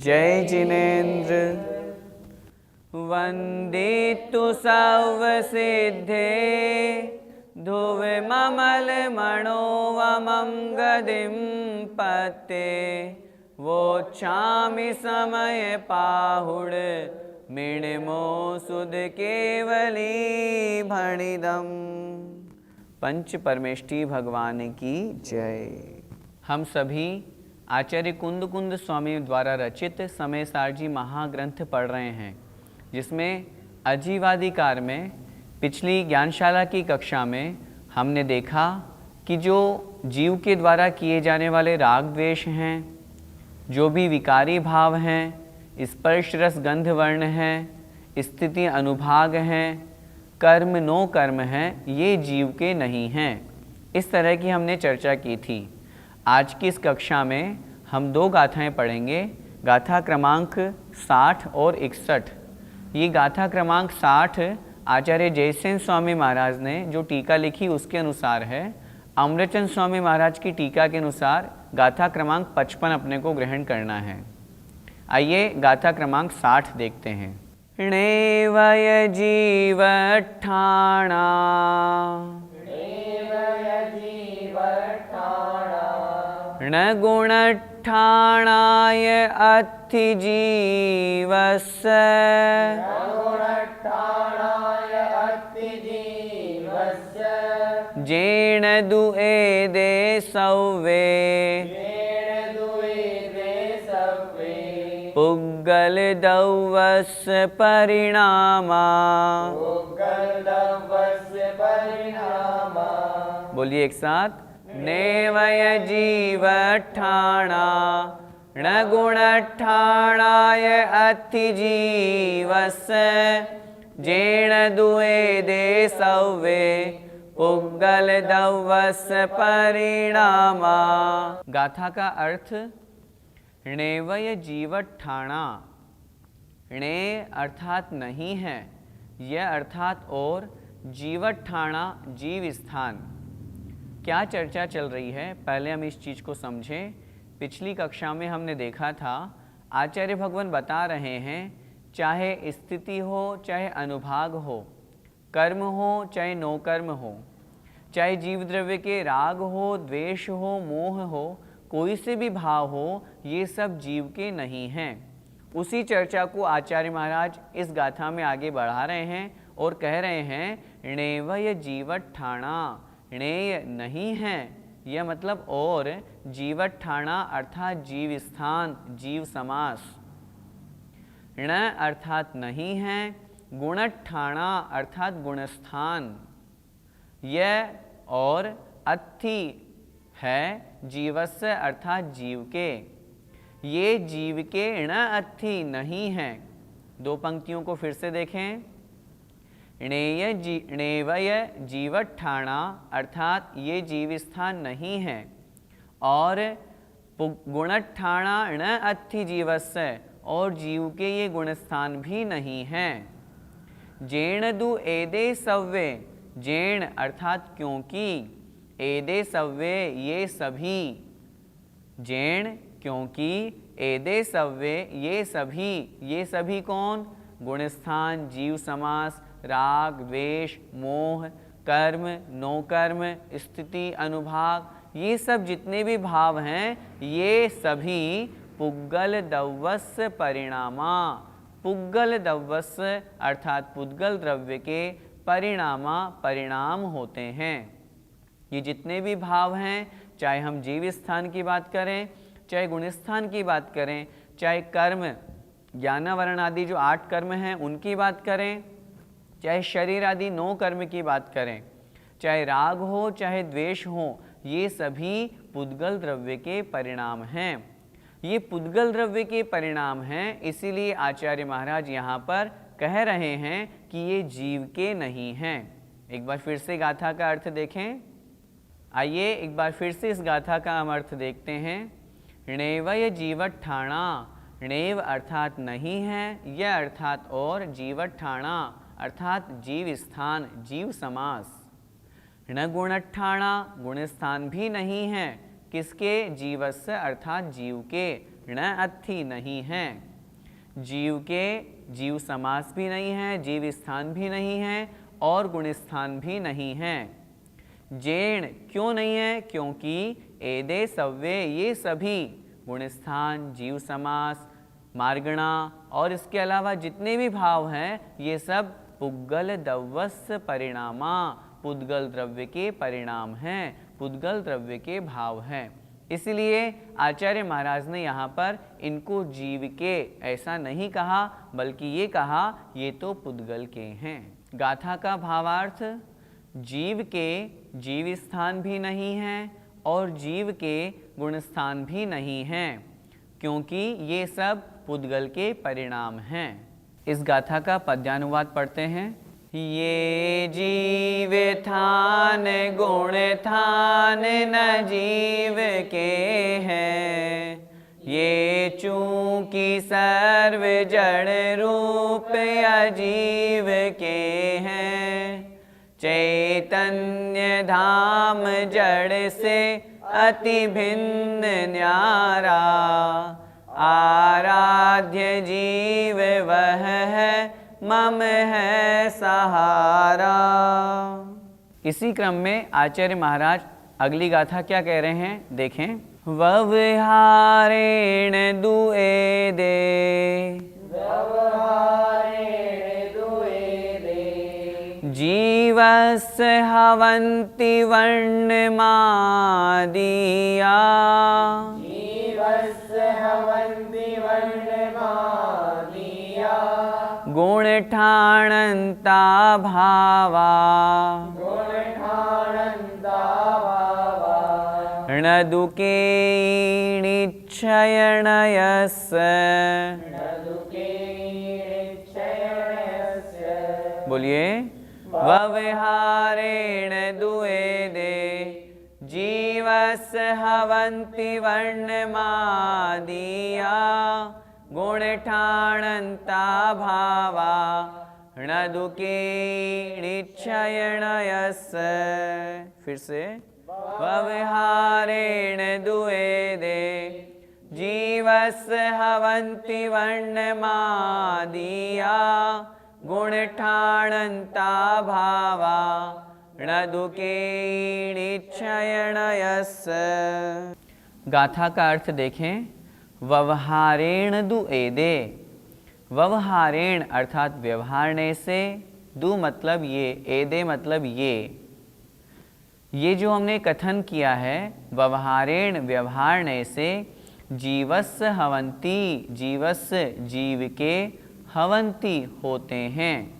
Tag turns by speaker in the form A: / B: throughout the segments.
A: जय जिनेन्द्र। वन्दे तु सर्वसिद्धे धुविममलमणोवमं गदिं पते वोच्छामि समय पाहुड मिणमो सुध केवली भणिदम। पंच परमेष्टि भगवान की जय। हम सभी आचार्य कुंद स्वामी द्वारा रचित समय सारजी महाग्रंथ पढ़ रहे हैं, जिसमें अजीवाधिकार में पिछली ज्ञानशाला की कक्षा में हमने देखा कि जो जीव के द्वारा किए जाने वाले राग द्वेष हैं, जो भी विकारी भाव हैं, स्पर्श रस गंध वर्ण हैं, स्थिति अनुभाग हैं, कर्म नो कर्म हैं, ये जीव के नहीं हैं। इस तरह की हमने चर्चा की थी। आज की इस कक्षा में हम दो गाथाएं पढ़ेंगे, गाथा क्रमांक 60 और 61। ये गाथा क्रमांक 60 आचार्य जयसेन स्वामी महाराज ने जो टीका लिखी उसके अनुसार है। अमृतचंद स्वामी महाराज की टीका के अनुसार गाथा क्रमांक 55 अपने को ग्रहण करना है। आइए गाथा क्रमांक 60 देखते हैं। णेवय जीवठाणा ण गुणठाणाय अत्थि जीवस्य जेण दुएदे सव्वे पुग्गल दौवस्य परिणामा। बोलिए एक साथ। नेवय जीवठाणा ण गुणठाणाय अत्थि जीवस्य जेण दुएदे सव्वे पुग्गल दौवस्य परिणामा। गाथा का अर्थ णेवय जीवठाणा। णे अर्थात नहीं है, यह अर्थात और जीवठाणा जीव स्थान। क्या चर्चा चल रही है, पहले हम इस चीज़ को समझें। पिछली कक्षा में हमने देखा था आचार्य भगवान बता रहे हैं, चाहे स्थिति हो चाहे अनुभाग हो, कर्म हो चाहे नो कर्म हो, चाहे जीव द्रव्य के राग हो, द्वेष हो, मोह हो, कोई से भी भाव हो, ये सब जीव के नहीं हैं। उसी चर्चा को आचार्य महाराज इस गाथा में आगे बढ़ा रहे हैं और कह रहे हैं णेवय जीवठाणा। णेय नहीं है, यह मतलब और, जीवठाणा अर्थात जीव स्थान, जीव समास। ण अर्थात नहीं है, गुणठाणा अर्थात गुणस्थान। यह और अत्थि है जीवस्य अर्थात जीव के। ये जीव के ण अत्थि नहीं हैं। दो पंक्तियों को फिर से देखें। णेवय जीवठाणा अर्थात ये जीव स्थान नहीं है, और गुणठाणा ण अत्थि जीवस्य, और जीव के ये गुणस्थान भी नहीं हैं। जेण दु एदे सव्वे, जेण अर्थात क्योंकि, एदे सव्वे ये सभी, जेण क्योंकि, एदे सव्वे ये सभी कौन? गुणस्थान, जीव समास, राग द्वेष मोह, कर्म नो कर्म, स्थिति अनुभाग, ये सब जितने भी भाव हैं ये सभी पुग्गल दौवस्य परिणामा। पुग्गल दौवस्य अर्थात पुद्गल द्रव्य के परिणामा परिणाम होते हैं। ये जितने भी भाव हैं, चाहे हम जीव स्थान की बात करें, चाहे गुणस्थान की बात करें, चाहे कर्म ज्ञान वर्ण आदि जो 8 कर्म हैं उनकी बात करें, चाहे शरीर आदि 9 कर्म की बात करें, चाहे राग हो चाहे द्वेष हो, ये सभी पुद्गल द्रव्य के परिणाम हैं। ये पुद्गल द्रव्य के परिणाम हैं, इसीलिए आचार्य महाराज यहाँ पर कह रहे हैं कि ये जीव के नहीं हैं। एक बार फिर से गाथा का अर्थ देखें। आइए एक बार फिर से इस गाथा का हम अर्थ देखते हैं। णेवय जीवठाणा, णेव अर्थात नहीं है, यह अर्थात और, जीवठाणा अर्थात जीव स्थान, जीव समास। ण गुणठाणा, गुणस्थान भी नहीं है, किसके? जीवस्य अर्थात जीव के। ण अत्थि नहीं हैं। जीव के जीव समास भी नहीं है, जीव स्थान भी नहीं है और गुण स्थान भी नहीं है। जेण क्यों नहीं है? क्योंकि एदे सव्ये ये सभी गुण स्थान, जीव समास, मार्गणा और इसके अलावा जितने भी भाव हैं ये सब पुद्गल द्रव्यस्य परिणामा, पुद्गल द्रव्य के परिणाम हैं, पुद्गल द्रव्य के भाव हैं। इसलिए आचार्य महाराज ने यहाँ पर इनको जीव के ऐसा नहीं कहा, बल्कि ये कहा ये तो पुद्गल के हैं। गाथा का भावार्थ, जीव के जीव स्थान भी नहीं है और जीव के गुण स्थान भी नहीं हैं, क्योंकि ये सब पुद्गल के परिणाम हैं। इस गाथा का पद्यानुवाद पढ़ते हैं। ये जीव थान गुण थान न जीव के हैं, ये चूंकि सर्व जड़ रूप अजीव के हैं। चैतन्य धाम जड़ से अति भिन्न न्यारा, आराध्य जीव वह है मम है सहारा। इसी क्रम में आचार्य महाराज अगली गाथा क्या कह रहे हैं, देखें। व्यवहारेण दुएदे, जीवस्य हवन्ति वर्णमादिया, गुणठाणन्ता भावा, न दुःखेणिच्छयनयस्य। बोलिए। व्यवहारेण दुएदे, जीवस्य हवन्ति वर्णमादिया, गुणठाणन्ता भावा, न दुःखेणिच्छयनयस्य। फिर से। व्यवहारेण दुएदे, जीवस्य हवन्ति वर्णमादिया, गुणठाणन्ता भावा, न दुःखेणिच्छयनयस्य। गाथा का अर्थ देखें। व्यवहारेण दुएदे, व्यवहारेण अर्थात व्यवहारने से, दु मतलब ये, एदे मतलब ये जो हमने कथन किया है, व्यवहारेण व्यवहारने से, जीवस्य हवन्ति जीवस्य जीव के, हवन्ति होते हैं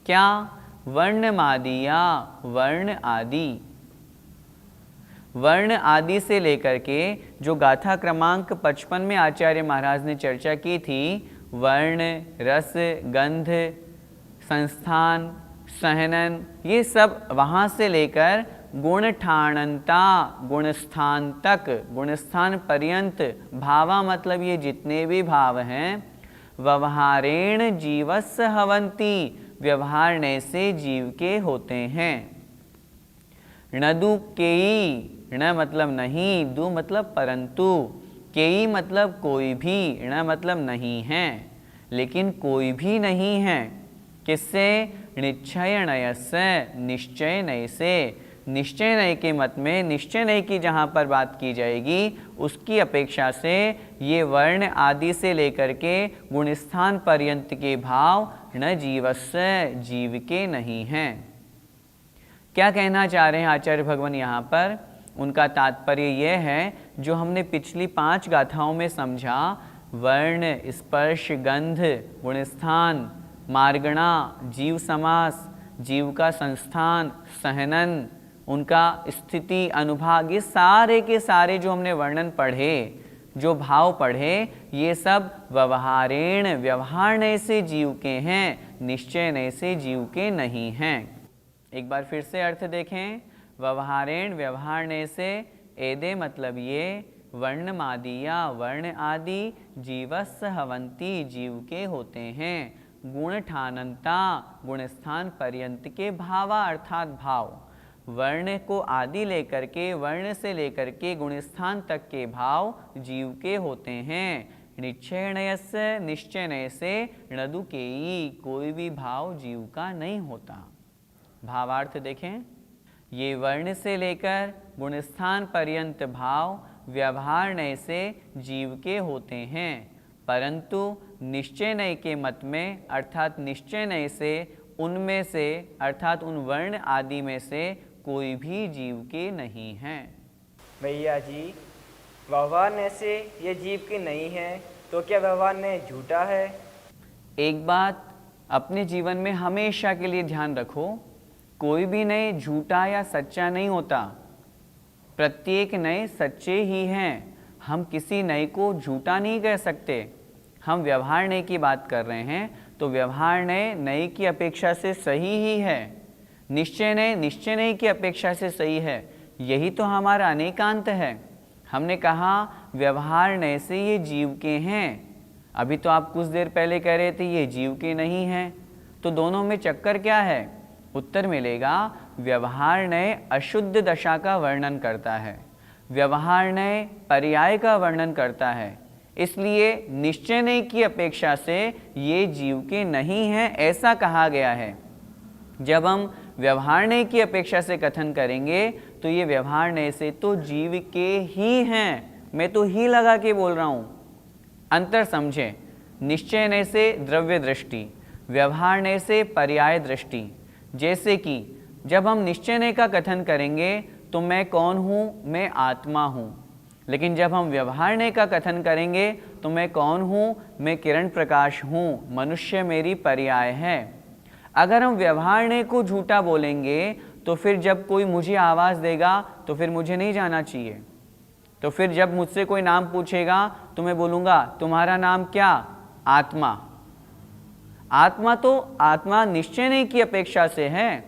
A: क्या? वर्णमादिया वर्ण आदि, वर्ण आदि से लेकर के जो गाथा क्रमांक 55 में आचार्य महाराज ने चर्चा की थी, वर्ण, रस, गंध, संस्थान, सहनन, ये सब वहाँ से लेकर गुणठाणन्ता गुणस्थान तक, गुणस्थान पर्यंत, भावा मतलब ये जितने भी भाव हैं, व्यवहारेण जीवस्य हवन्ति व्यवहारने से जीव के होते हैं। न दु केई, न मतलब नहीं, दु मतलब परंतु, केई मतलब कोई भी, न मतलब नहीं है, लेकिन कोई भी नहीं है। किससे? निश्चय नय से, निश्चय नय से। निश्चय नय के मत में निश्चय नय की जहाँ पर बात की जाएगी, उसकी अपेक्षा से ये वर्ण आदि से लेकर के गुणस्थान पर्यंत के भाव न जीवस्य जीव के नहीं हैं। क्या कहना चाह रहे हैं आचार्य भगवान यहाँ पर? उनका तात्पर्य यह है जो हमने पिछली 5 गाथाओं में समझा, वर्ण, स्पर्श, गंध, गुणस्थान, मार्गणा, जीव समास, जीव का संस्थान, सहनन, उनका स्थिति, अनुभाग, ये सारे के सारे जो हमने वर्णन पढ़े, जो भाव पढ़े, ये सब व्यवहारेण व्यवहारने से जीव के हैं, निश्चयने से जीव के नहीं हैं। एक बार फिर से अर्थ देखें। व्यवहारेण व्यवहारने से, एदे मतलब ये, वर्णमादिया वर्ण आदि, जीवस्य हवन्ति जीव के होते हैं, गुणठानन्ता गुणस्थान पर्यंत के भावा अर्थात भाव, वर्ण को आदि लेकर के, वर्ण से लेकर के गुणस्थान तक के भाव जीव के होते हैं। निश्चयनयस्य निश्चयनय से णदुकेयी, कोई भी भाव जीव का नहीं होता। भावार्थ देखें, ये वर्ण से लेकर गुणस्थान पर्यंत भाव व्यवहार नय से जीव के होते हैं, परंतु निश्चय नय के मत में अर्थात निश्चय नय से उनमें से अर्थात उन वर्ण आदि में से कोई भी जीव के नहीं हैं।
B: भैया जी, व्यवहार नय से ये जीव के नहीं है, तो क्या व्यवहार नय झूठा है?
A: एक बात अपने जीवन में हमेशा के लिए ध्यान रखो, कोई भी नय झूठा या सच्चा नहीं होता, प्रत्येक नय सच्चे ही हैं। हम किसी नय को झूठा नहीं कह सकते। हम व्यवहार नय की बात कर रहे हैं तो व्यवहार नय नय की अपेक्षा से सही ही है, निश्चय नय की अपेक्षा से सही है। यही तो हमारा अनेकांत है। हमने कहा व्यवहार नय से ये जीव के हैं, अभी तो आप कुछ देर पहले कह रहे थे ये जीव के नहीं हैं, तो दोनों में चक्कर क्या है? उत्तर मिलेगा, व्यवहार नय अशुद्ध दशा का वर्णन करता है, व्यवहार नय पर्याय का वर्णन करता है, इसलिए निश्चय नय की अपेक्षा से ये जीव के नहीं हैं ऐसा कहा गया है। जब हम व्यवहार नय की अपेक्षा से कथन करेंगे तो ये व्यवहार नय से तो जीव के ही हैं, मैं तो ही लगा के बोल रहा हूँ। अंतर समझें, निश्चय नय से द्रव्य दृष्टि, व्यवहार नय से पर्याय दृष्टि। जैसे कि जब हम निश्चय नय का कथन करेंगे तो मैं कौन हूँ? मैं आत्मा हूँ। लेकिन जब हम व्यवहार नय का कथन करेंगे तो मैं कौन हूँ? मैं किरण प्रकाश हूँ, मनुष्य मेरी पर्याय है। अगर हम व्यवहार नय को झूठा बोलेंगे तो फिर जब कोई मुझे आवाज़ देगा तो फिर मुझे नहीं जाना चाहिए। तो फिर जब मुझसे कोई नाम पूछेगा तो मैं बोलूँगा तुम्हारा नाम क्या? आत्मा। आत्मा तो आत्मा निश्चय नय की अपेक्षा से है।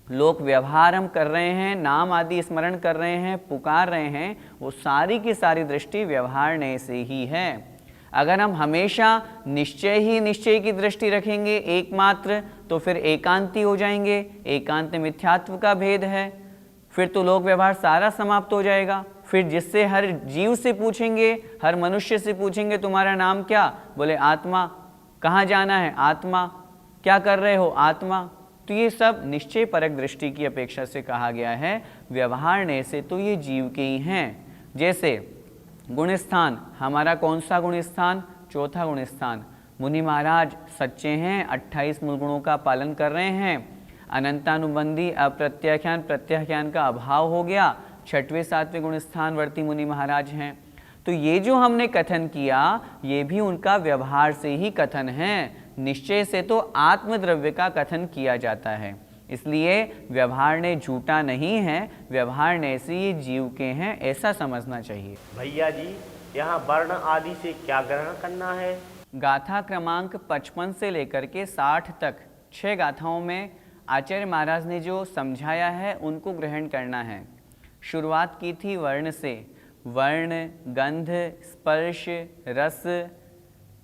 A: लोग व्यवहार हम कर रहे हैं, नाम आदि स्मरण कर रहे हैं, पुकार रहे हैं, वो सारी की सारी दृष्टि व्यवहार नय से ही है। अगर हम हमेशा निश्चय की दृष्टि रखेंगे एकमात्र, तो फिर एकांती हो जाएंगे। एकांत मिथ्यात्व का भेद है, फिर तो लोक व्यवहार सारा समाप्त हो जाएगा। फिर जिससे हर जीव से पूछेंगे, हर मनुष्य से पूछेंगे तुम्हारा नाम क्या? बोले आत्मा। कहाँ जाना है? आत्मा। क्या कर रहे हो? आत्मा। तो ये सब निश्चय परक दृष्टि की अपेक्षा से कहा गया है। व्यवहार नय से तो ये जीव के ही हैं। जैसे गुणस्थान, हमारा कौन सा गुणस्थान? चौथा गुणस्थान। मुनि महाराज सच्चे हैं, 28 मूल गुणों का पालन कर रहे हैं, अनंतानुबंधी अप्रत्याख्यान प्रत्याख्यान का अभाव हो गया, 6वें 7वें गुणस्थान वर्ती मुनि महाराज हैं। तो ये जो हमने कथन किया ये भी उनका व्यवहार से ही कथन है, निश्चय से तो आत्मद्रव्य का कथन किया जाता है। इसलिए व्यवहार नय झूठा नहीं है, व्यवहार नय से ये जीव के हैं ऐसा समझना चाहिए।
B: भैया जी, यहाँ वर्ण आदि से क्या ग्रहण करना है?
A: गाथा क्रमांक 55 से लेकर के 60 तक 6 गाथाओं में आचार्य महाराज ने जो समझाया है उनको ग्रहण करना है। शुरुआत की थी वर्ण से, वर्ण, गंध, स्पर्श, रस,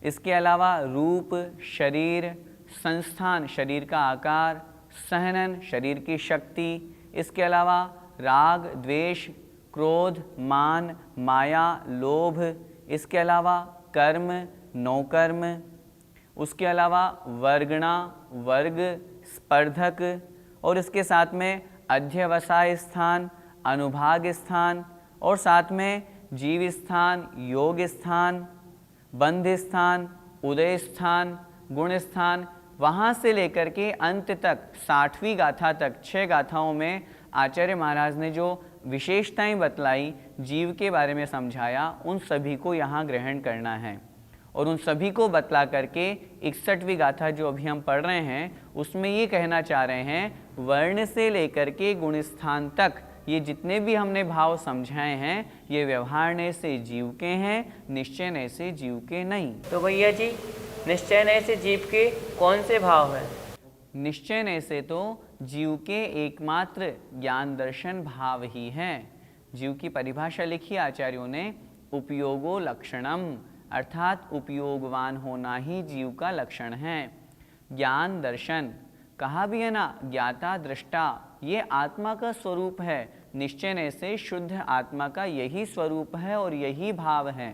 A: इसके अलावा रूप, शरीर, संस्थान शरीर का आकार, सहनन शरीर की शक्ति, इसके अलावा राग, द्वेष, क्रोध, मान, माया, लोभ, इसके अलावा कर्म, नौकर्म, उसके अलावा वर्गणा, वर्ग, स्पर्धक, और इसके साथ में अध्यवसाय स्थान, अनुभाग स्थान, और साथ में जीव स्थान, योग स्थान, बंध स्थान, उदय स्थान, गुण स्थान, वहाँ से लेकर के अंत तक 60वीं गाथा तक 6 गाथाओं में आचार्य महाराज ने जो विशेषताएं बतलाई, जीव के बारे में समझाया, उन सभी को यहाँ ग्रहण करना है। और उन सभी को बतला करके 61वीं गाथा जो अभी हम पढ़ रहे हैं उसमें ये कहना चाह रहे हैं, वर्ण से लेकर के गुण स्थान तक ये जितने भी हमने भाव समझाए हैं ये व्यवहार नय से जीव के हैं, निश्चय नय से जीव के नहीं।
B: तो भैया जी, निश्चय नय से जीव के कौन से भाव हैं?
A: निश्चय नय से तो जीव के एकमात्र ज्ञान दर्शन भाव ही हैं। जीव की परिभाषा लिखी आचार्यों ने, उपयोगो लक्षणम, अर्थात उपयोगवान होना ही जीव का लक्षण है। ज्ञान दर्शन कहा भी है ना, ज्ञाता दृष्टा, ये आत्मा का स्वरूप है। निश्चय नय से शुद्ध आत्मा का यही स्वरूप है और यही भाव है।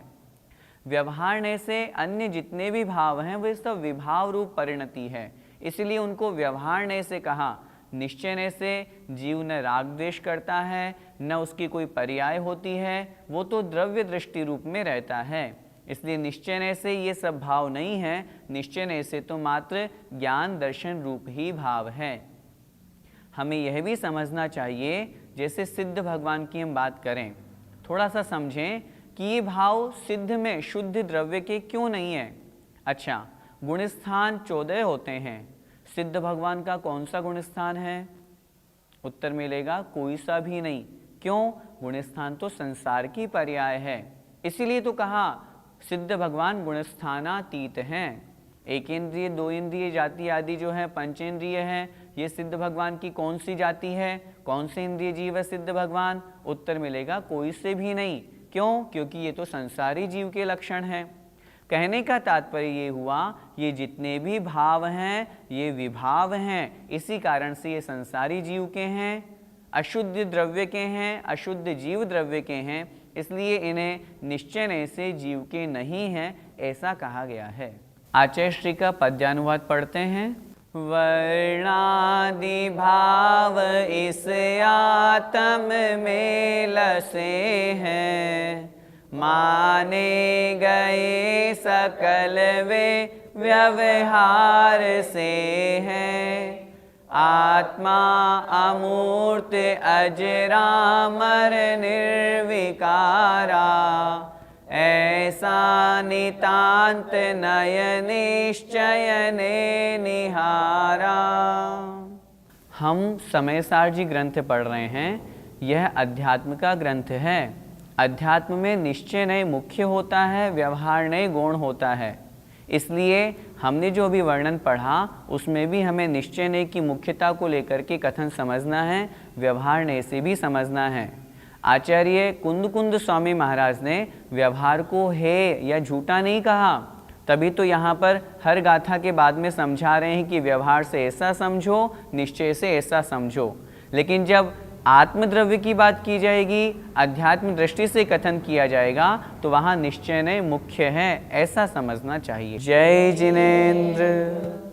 A: व्यवहारने से अन्य जितने भी भाव हैं वे सब विभाव रूप परिणति है, इसलिए उनको व्यवहारने से कहा। निश्चयने से जीव न राग द्वेष करता है, न उसकी कोई पर्याय होती है, वो तो द्रव्य दृष्टि रूप में रहता है। इसलिए निश्चयने से ये सब भाव नहीं है, निश्चयने से तो मात्र ज्ञान दर्शन रूप ही भाव है। हमें यह भी समझना चाहिए, जैसे सिद्ध भगवान की हम बात करें, थोड़ा सा समझें कि ये भाव सिद्ध में शुद्ध द्रव्य के क्यों नहीं है। अच्छा, गुणस्थान 14 होते हैं, सिद्ध भगवान का कौन सा गुणस्थान है? उत्तर मिलेगा कोई सा भी नहीं। क्यों? गुणस्थान तो संसार की पर्याय है, इसीलिए तो कहा सिद्ध भगवान गुणस्थानातीत हैं। एक इंद्रिय, दो इंद्रिय जाति आदि जो है पंचेंद्रिय है, ये सिद्ध भगवान की कौन सी जाति है? कौन से इंद्रिय जीव है सिद्ध भगवान? उत्तर मिलेगा कोई से भी नहीं। क्यों? क्योंकि ये तो संसारी जीव के लक्षण हैं। कहने का तात्पर्य ये हुआ, ये जितने भी भाव हैं ये विभाव हैं, इसी कारण से ये संसारी जीव के हैं, अशुद्ध द्रव्य के हैं, अशुद्ध जीव द्रव्य के हैं, इसलिए इन्हें निश्चय से जीव के नहीं हैं, ऐसा कहा गया है। आचार्य श्री का पद्यानुवाद पढ़ते हैं। वर्णादि भाव इस आत्म में लसे हैं, माने गए सकल वे व्यवहार से हैं। आत्मा अमूर्त अजरामर निर्विकारा, ऐसा नितांत नय निश्चयने निहारा। हम समयसार जी ग्रंथ पढ़ रहे हैं, यह अध्यात्म का ग्रंथ है। अध्यात्म में निश्चय नय मुख्य होता है, व्यवहार नय गौण होता है। इसलिए हमने जो अभी वर्णन पढ़ा उसमें भी हमें निश्चय नय की मुख्यता को लेकर के कथन समझना है, व्यवहार नय से भी समझना है। आचार्य कुंद स्वामी महाराज ने व्यवहार को है या झूठा नहीं कहा, तभी तो यहाँ पर हर गाथा के बाद में समझा रहे हैं कि व्यवहार से ऐसा समझो, निश्चय से ऐसा समझो। लेकिन जब आत्मद्रव्य की बात की जाएगी, अध्यात्म दृष्टि से कथन किया जाएगा, तो वहाँ निश्चय नय मुख्य है, ऐसा समझना चाहिए। जय जिनेन्द्र।